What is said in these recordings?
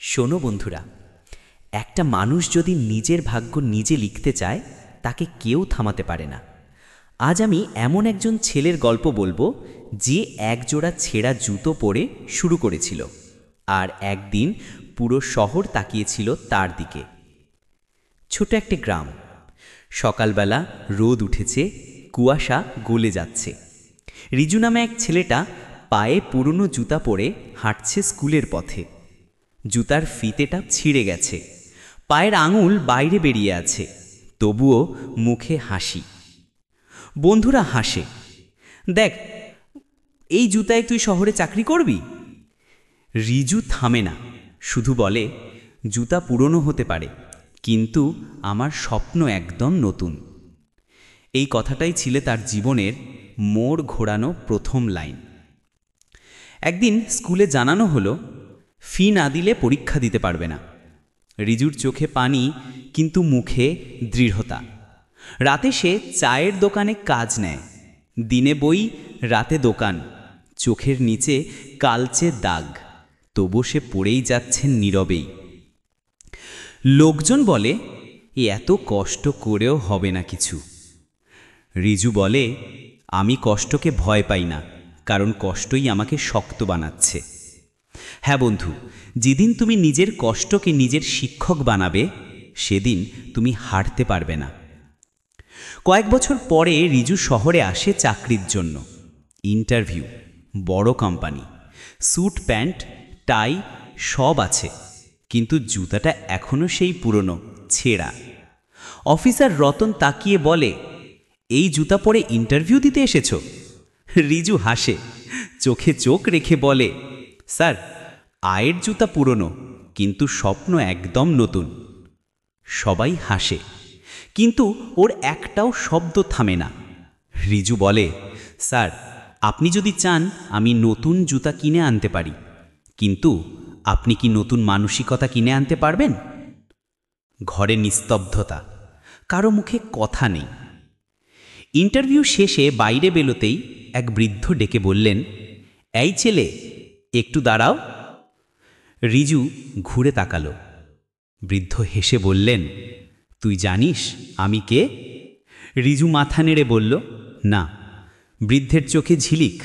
শোনো বন্ধুরা, একটা মানুষ যদি নিজের ভাগ্য নিজে লিখতে চায় তাকে কেউ থামাতে পারে না। আজ আমি এমন একজন ছেলের গল্প বলবো যে একজোড়া ছেঁড়া জুতো পরে শুরু করেছিল, আর একদিন পুরো শহর তাকিয়েছিল তার দিকে। ছোট একটা গ্রাম, সকালবেলা রোদ উঠেছে, কুয়াশা গলে যাচ্ছে। রিজু নামে এক ছেলেটা পায়ে পুরনো জুতা পরে হাঁটছে স্কুলের পথে। জুতার ফিতেটা ছিঁড়ে গেছে, পায়ের আঙুল বাইরে বেরিয়ে আছে, তবুও মুখে হাসি। বন্ধুরা হাসে, দেখ এই জুতায় তুই শহরে চাকরি করবি। রিজু থামে না, শুধু বলে, জুতা পুরনো হতে পারে, কিন্তু আমার স্বপ্ন একদম নতুন। এই কথাটাই ছিল তার জীবনের মোড় ঘোরানো প্রথম লাইন। একদিন স্কুলে জানানো হলো, ফি না দিলে পরীক্ষা দিতে পারবে না। রিজুর চোখে পানি, কিন্তু মুখে দৃঢ়তা। রাতে সে চায়ের দোকানে কাজ নেয়, দিনে বই, রাতে দোকান। চোখের নিচে কালচে দাগ, তবু সে পড়েই যাচ্ছেন নীরবেই। লোকজন বলে, এত কষ্ট করেও হবে না কিছু। রিজু বলে, আমি কষ্টকে ভয় পাই না, কারণ কষ্টই আমাকে শক্ত বানাচ্ছে। হ্যাঁ বন্ধু, যেদিন তুমি নিজের কষ্টকে নিজের শিক্ষক বানাবে, সেদিন তুমি হারতে পারবে না। কয়েক বছর পরে রিজু শহরে আসে চাকরির জন্য। ইন্টারভিউ, বড় কোম্পানি, স্যুট প্যান্ট টাই সব আছে, কিন্তু জুতাটা এখনো সেই পুরনো ছেঁড়া। অফিসার রতন তাকিয়ে বলে, এই জুতা পরে ইন্টারভিউ দিতে এসেছো? রিজু হাসে, চোখে চোখ রেখে বলে, স্যার, আয়ের জুতা পুরনো, কিন্তু স্বপ্ন একদম নতুন। সবাই হাসে, কিন্তু ওর একটাও শব্দ থামে না। রিজু বলে, স্যার, আপনি যদি চান আমি নতুন জুতা কিনে আনতে পারি, কিন্তু আপনি কি নতুন মানসিকতা কিনে আনতে পারবেন? ঘরে নিস্তব্ধতা, কারো মুখে কথা নেই। ইন্টারভিউ শেষে বাইরে বেরোতেই এক বৃদ্ধ ডেকে বললেন, এই ছেলে, একটু দাঁড়াও। রিজু ঘুরে তাকালো। বৃদ্ধ হেসে বললেন, তুই জানিস আমি কে? রিজু মাথা নেড়ে বলল, না। বৃদ্ধের চোখে ঝিলিক,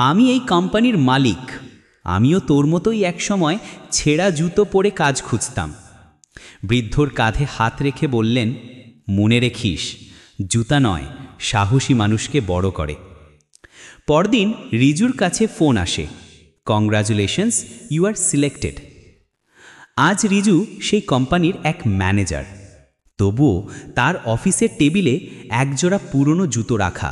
আমি এই কোম্পানির মালিক। আমিও তোর মতোই একসময় ছেঁড়া জুতো পরে কাজ খুঁজতাম। বৃদ্ধর কাঁধে হাত রেখে বললেন, মনে রেখিস, জুতা নয়, সাহসী মানুষকে বড় করে। পরদিন রিজুর কাছে ফোন আসে, কংগ্রাচুলেশনস, ইউ আর সিলেক্টেড। আজ রিজু সেই কোম্পানির এক ম্যানেজার, তবুও তার অফিসের টেবিলে একজোড়া পুরনো জুতো রাখা।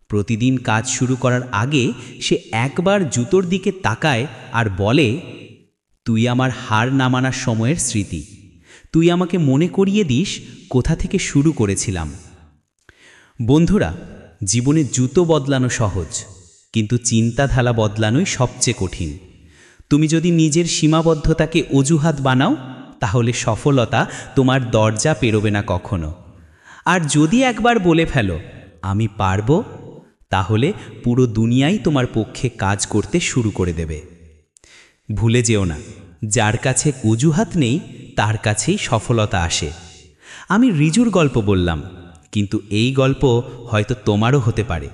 প্রতিদিন কাজ শুরু করার আগে সে একবার জুতোর দিকে তাকায় আর বলে, তুই আমার হার না মানার সময়ের স্মৃতি। তুই আমাকে মনে করিয়ে দিস কোথা থেকে শুরু করেছিলাম। বন্ধুরা, জীবনে জুতো বদলানো সহজ, কিন্তু চিন্তাধারা বদলানোই সবচেয়ে কঠিন। তুমি যদি নিজের সীমাবদ্ধতাকে অজুহাত বানাও, তাহলে সফলতা তোমার দরজা পেরোবে না কখনো। আর যদি একবার বলে ফেলো, আমি পারবো, তাহলে পুরো দুনিয়াই তোমার পক্ষে কাজ করতে শুরু করে দেবে। ভুলে যেও না, যার কাছে অজুহাত নেই তার কাছেই সফলতা আসে। আমি রিজুর গল্প বললাম, কিন্তু এই গল্প হয়তো তোমারও হতে পারে।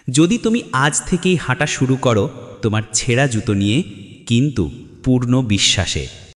যদি তুমি আজ থেকেই হাঁটা শুরু করো তোমার ছেঁড়া জুতো নিয়ে, কিন্তু পূর্ণ বিশ্বাসে।